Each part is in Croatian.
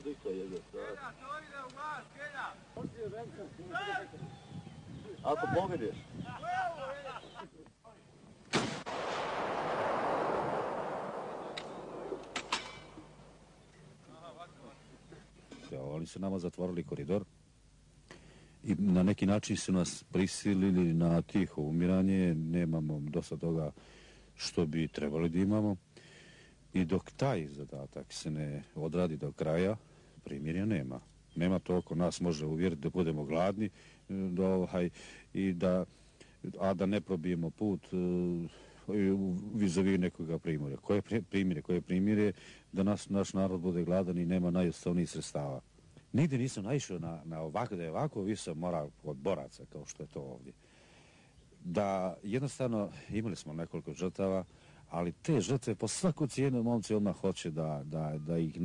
Prista jebe. Kelja, to ide u glas, Kelja! Ako pogledeš. Oni su nama zatvorili koridor i na neki način su nas prisilili na tiho umiranje, nemamo dosta toga što bi trebali da imamo i dok taj zadatak se ne odradi do kraja, primirja nema. Nema to oko nas može uvjeriti da budemo gladni a da ne probijemo put vis-a-vis nekoga primorja. Koje primirje da naš narod bude gladan i nema najosnovnijih sredstava. Nigdje nisam naišao na ovako, da je ovako visok moral od boraca kao što je to ovdje. Da jednostavno imali smo nekoliko žrtava, ali te žrtve po svaku cijenu momci odmah hoće da ih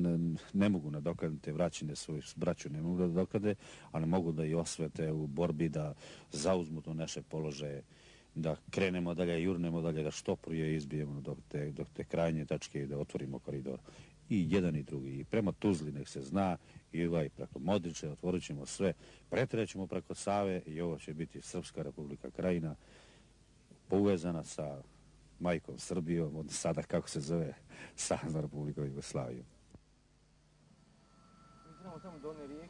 ne mogu nadoknaditi, vraćine svoju braću ne mogu da nadoknade, ali mogu da i osvete u borbi da zauzmu to naše položaje, da krenemo dalje, jurnemo dalje, da što prije izbijemo do te krajnje tačke i da otvorimo koridor. I jedan i drugi. I prema Tuzli nek se zna i preko Modriče otvorit ćemo sve, pretrećemo preko Save i ovo će biti Srpska Republika Krajina povezana sa majkom Srbijom, od sada kako se zove Savezna Republika Jugoslavijom. Mi trebamo tamo do one rijeke.